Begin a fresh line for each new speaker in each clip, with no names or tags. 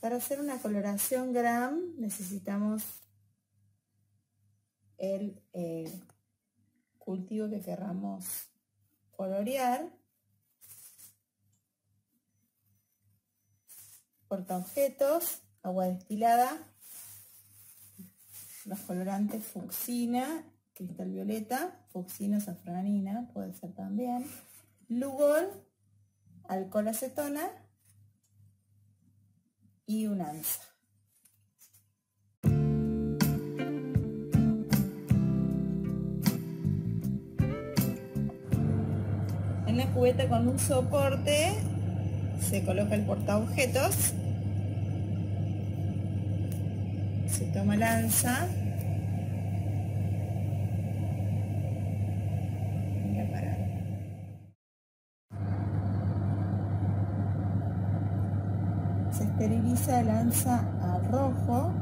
Para hacer una coloración gram necesitamos el cultivo que querramos colorear, portaobjetos, agua destilada, los colorantes fucsina, cristal violeta, fucsina, safranina, puede ser también, Lugol, alcohol acetona y un anza. En la cubeta con un soporte se coloca el portaobjetos, se toma el anza, voy a parar. Se esteriliza el anza a rojo.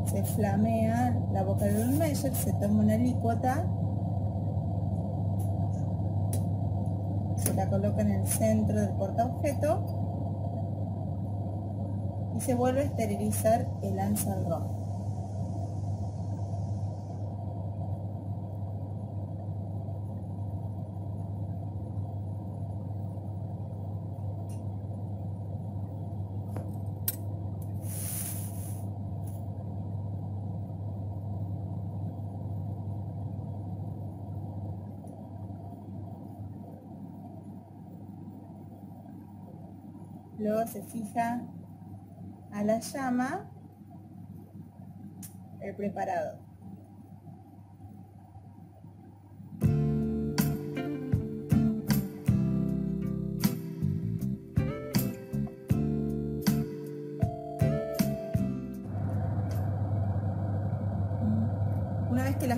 Se flamea la boca del Meyer, se toma una alícuota, se la coloca en el centro del portaobjeto y se vuelve a esterilizar el anza al rojo. Luego se fija a la llama el preparado. Una vez que la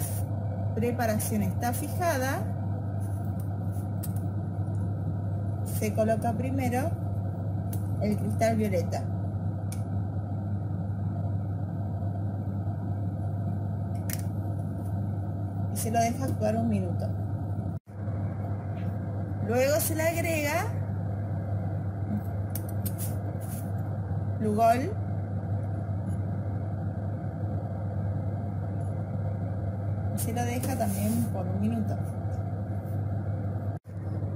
preparación está fijada, se coloca primero el cristal violeta. Y se lo deja actuar un minuto. Luego se le agrega Lugol, y se lo deja también por un minuto.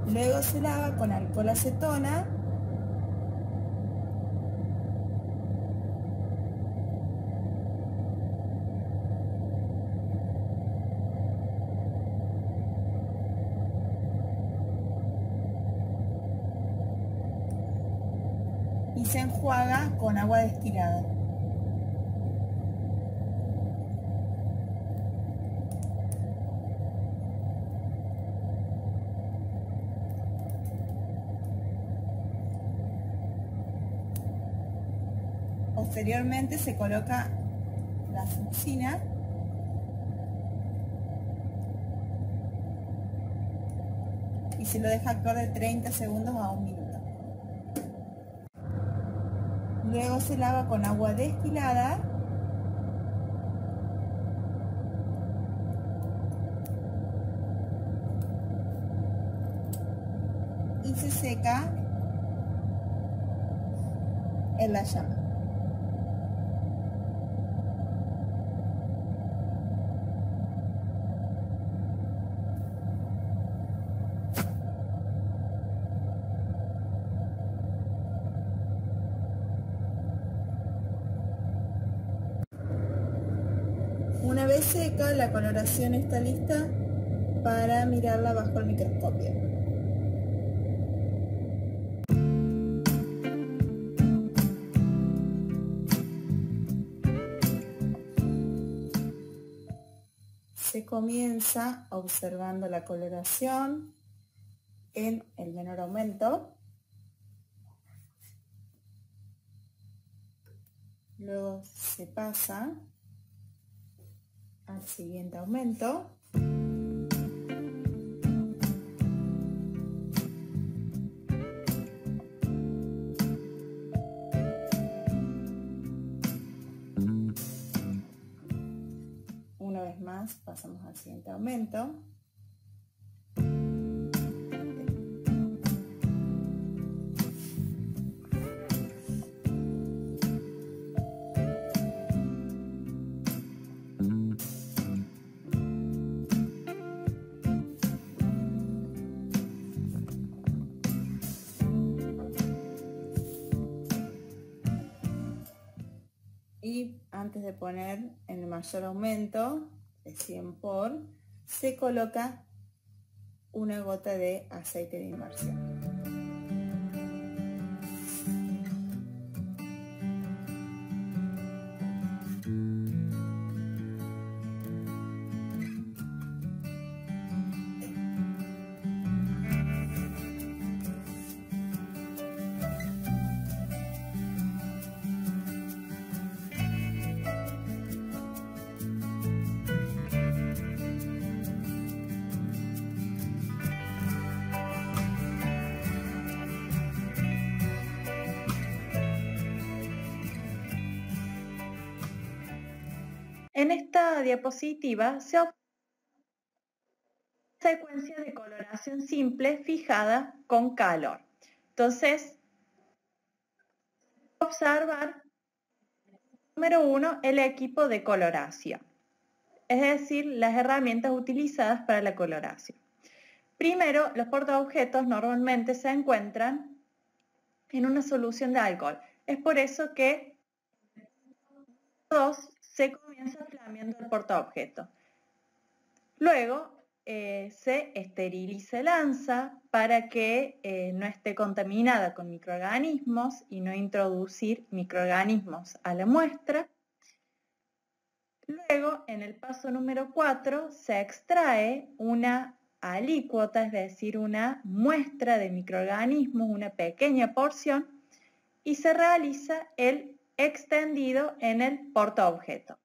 Luego se lava con alcohol acetona y se enjuaga con agua destilada. Posteriormente se coloca la fucsina y se lo deja actuar de 30 segundos a un minuto. Luego se lava con agua destilada y se seca en la llama. Una vez seca, la coloración está lista para mirarla bajo el microscopio. Se comienza observando la coloración en el menor aumento. Luego se pasa al siguiente aumento. vez más pasamos al siguiente aumento. Y antes de poner en el mayor aumento, de 100 por, se coloca una gota de aceite de inmersión. En esta diapositiva se observa una secuencia de coloración simple fijada con calor. Entonces, observar, número 1, el equipo de coloración, es decir, las herramientas utilizadas para la coloración. Primero, los portaobjetos normalmente se encuentran en una solución de alcohol. Es por eso que se comienza flameando el portaobjeto. Luego se esteriliza el anza para que no esté contaminada con microorganismos y no introducir microorganismos a la muestra. Luego, en el paso número 4, se extrae una alícuota, es decir, una muestra de microorganismos, una pequeña porción, y se realiza el extendido en el portaobjeto.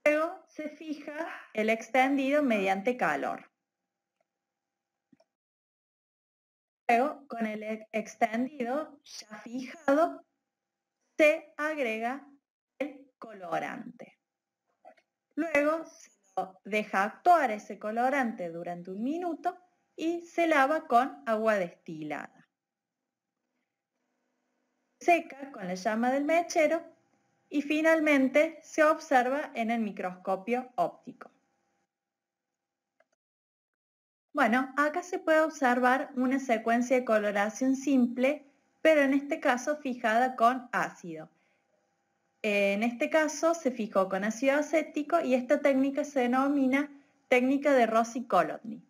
Luego se fija el extendido mediante calor. Luego, con el extendido ya fijado, se agrega el colorante. Luego se lo deja actuar ese colorante durante 1 minuto y se lava con agua destilada. Seca con la llama del mechero y finalmente se observa en el microscopio óptico. Bueno, acá se puede observar una secuencia de coloración simple, pero en este caso fijada con ácido. En este caso se fijó con ácido acético y esta técnica se denomina técnica de Rossi-Kolodny.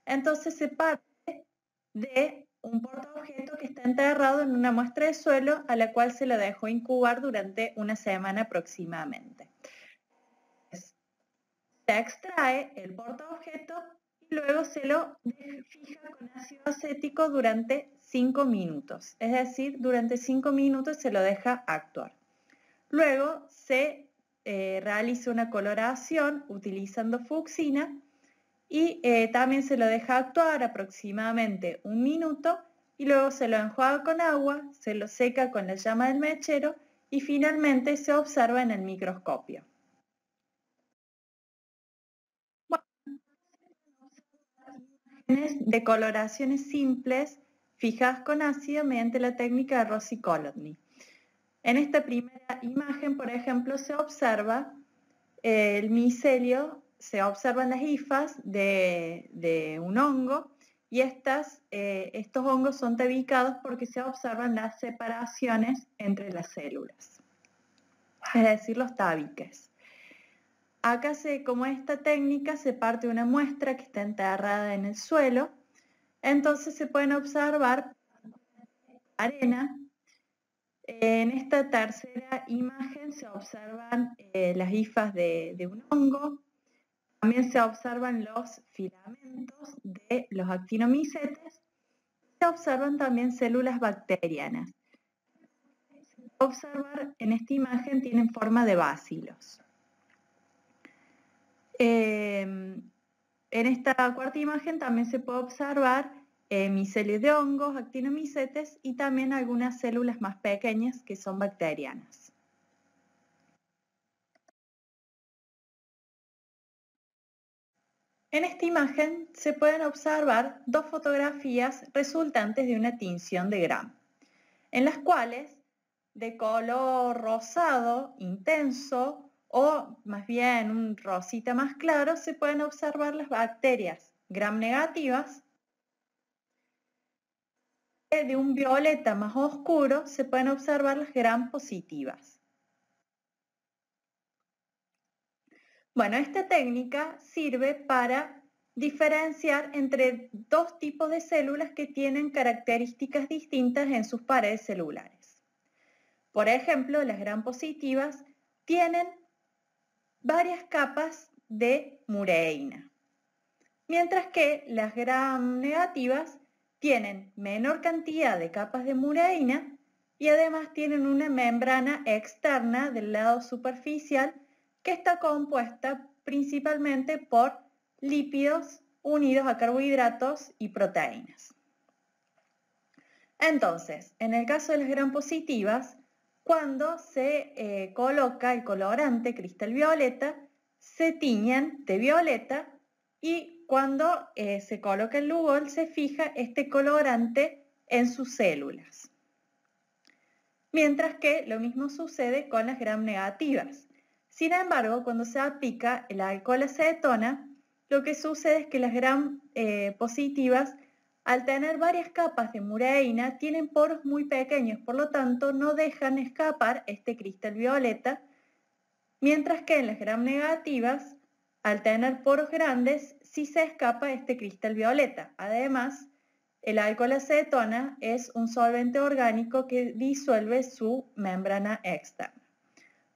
Entonces se parte de un portaobjeto que está enterrado en una muestra de suelo a la cual se lo dejó incubar durante 1 semana aproximadamente. Se extrae el portaobjeto y luego se lo fija con ácido acético durante 5 minutos. Es decir, durante 5 minutos se lo deja actuar. Luego se realiza una coloración utilizando fucsina y también se lo deja actuar aproximadamente 1 minuto y luego se lo enjuaga con agua, se lo seca con la llama del mechero y finalmente se observa en el microscopio. De coloraciones simples fijadas con ácido mediante la técnica de Rossi-Kolodny. En esta primera imagen, por ejemplo, se observa el micelio, se observan las hifas de un hongo y estos hongos son tabicados porque se observan las separaciones entre las células, es decir, los tabiques. Acá, como esta técnica, se parte una muestra que está enterrada en el suelo, entonces se pueden observar arena. En esta tercera imagen se observan las hifas de un hongo, también se observan los filamentos de los actinomicetes, se observan también células bacterianas. Observar en esta imagen tienen forma de bacilos. En esta cuarta imagen también se puede observar micelios de hongos, actinomicetes y también algunas células más pequeñas que son bacterianas. En esta imagen se pueden observar dos fotografías resultantes de una tinción de Gram, en las cuales de color rosado intenso o más bien un rosita más claro se pueden observar las bacterias Gram negativas. De un violeta más oscuro se pueden observar las Gram positivas. Bueno, esta técnica sirve para diferenciar entre dos tipos de células que tienen características distintas en sus paredes celulares. Por ejemplo, las Gram positivas tienen varias capas de mureína, mientras que las Gram negativas tienen menor cantidad de capas de mureína y además tienen una membrana externa del lado superficial que está compuesta principalmente por lípidos unidos a carbohidratos y proteínas. Entonces, en el caso de las Gram positivas, cuando se coloca el colorante cristal violeta, se tiñen de violeta y cuando se coloca el Lugol se fija este colorante en sus células. Mientras que lo mismo sucede con las Gram negativas. Sin embargo, cuando se aplica el alcohol acetona, lo que sucede es que las Gram positivas, al tener varias capas de mureína, tienen poros muy pequeños, por lo tanto no dejan escapar este cristal violeta, mientras que en las Gram negativas, al tener poros grandes, sí se escapa este cristal violeta. Además, el alcohol acetona es un solvente orgánico que disuelve su membrana externa.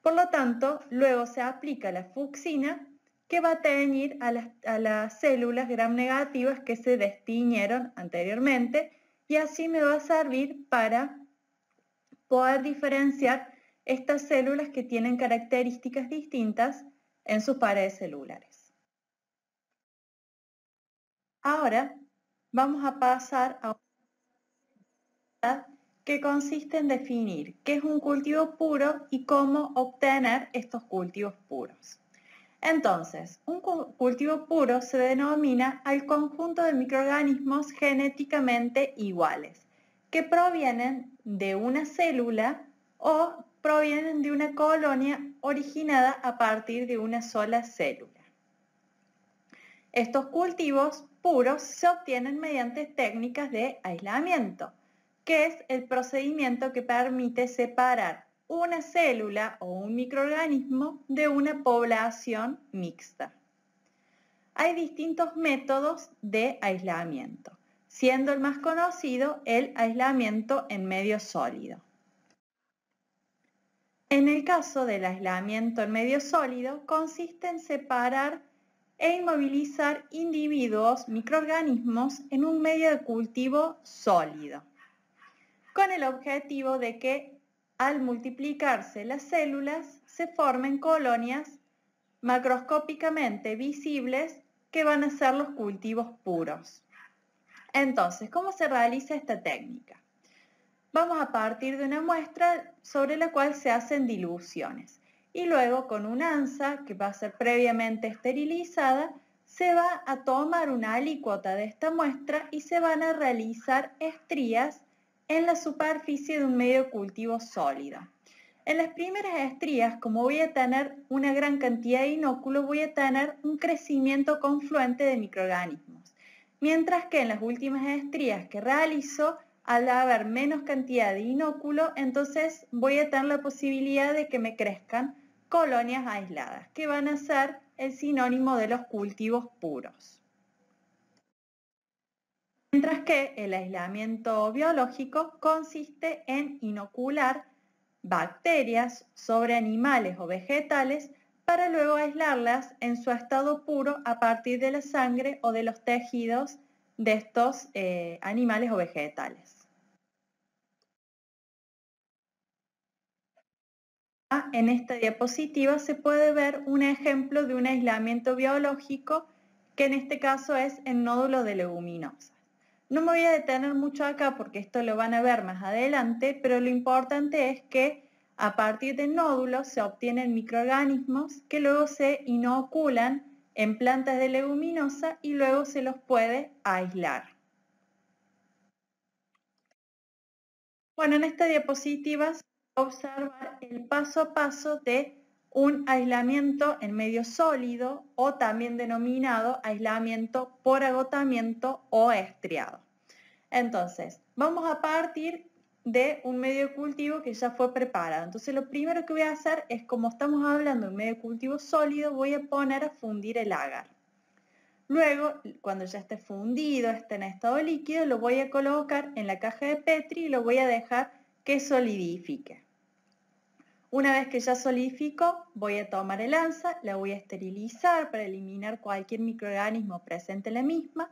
Por lo tanto, luego se aplica la fucsina que va a teñir a las células Gram negativas que se destiñeron anteriormente y así me va a servir para poder diferenciar estas células que tienen características distintas en sus paredes celulares. Ahora vamos a pasar a una que consiste en definir qué es un cultivo puro y cómo obtener estos cultivos puros. Entonces, un cultivo puro se denomina al conjunto de microorganismos genéticamente iguales, que provienen de una célula o provienen de una colonia originada a partir de una sola célula. Estos cultivos puros se obtienen mediante técnicas de aislamiento, que es el procedimiento que permite separar una célula o un microorganismo de una población mixta. Hay distintos métodos de aislamiento, siendo el más conocido el aislamiento en medio sólido. En el caso del aislamiento en medio sólido, consiste en separar e inmovilizar individuos, microorganismos, en un medio de cultivo sólido, con el objetivo de que al multiplicarse las células se formen colonias macroscópicamente visibles que van a ser los cultivos puros. Entonces, ¿cómo se realiza esta técnica? Vamos a partir de una muestra sobre la cual se hacen diluciones y luego con una ansa que va a ser previamente esterilizada se va a tomar una alícuota de esta muestra y se van a realizar estrías en la superficie de un medio de cultivo sólido. En las primeras estrías, como voy a tener una gran cantidad de inóculos, voy a tener un crecimiento confluente de microorganismos, mientras que en las últimas estrías que realizo, al haber menos cantidad de inóculo, entonces voy a tener la posibilidad de que me crezcan colonias aisladas, que van a ser el sinónimo de los cultivos puros. Mientras que el aislamiento biológico consiste en inocular bacterias sobre animales o vegetales para luego aislarlas en su estado puro a partir de la sangre o de los tejidos de estos animales o vegetales. En esta diapositiva se puede ver un ejemplo de un aislamiento biológico que en este caso es en nódulos de leguminosas. No me voy a detener mucho acá porque esto lo van a ver más adelante, pero lo importante es que a partir de nódulos se obtienen microorganismos que luego se inoculan en plantas de leguminosa y luego se los puede aislar. Bueno, en esta diapositiva se va a observar el paso a paso de un aislamiento en medio sólido o también denominado aislamiento por agotamiento o estriado. Entonces, vamos a partir de un medio de cultivo que ya fue preparado. Entonces, lo primero que voy a hacer es, como estamos hablando de un medio de cultivo sólido, voy a poner a fundir el agar. Luego, cuando ya esté fundido, esté en estado líquido, lo voy a colocar en la caja de Petri y lo voy a dejar que solidifique. Una vez que ya solidificó, voy a tomar el anza, la voy a esterilizar para eliminar cualquier microorganismo presente en la misma.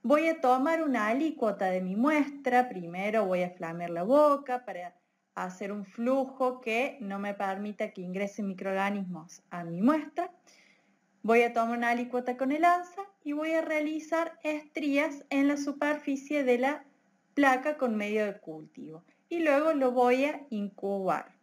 Voy a tomar una alícuota de mi muestra, primero voy a flamear la boca para hacer un flujo que no me permita que ingresen microorganismos a mi muestra. Voy a tomar una alícuota con el anza y voy a realizar estrías en la superficie de la placa con medio de cultivo. Y luego lo voy a incubar.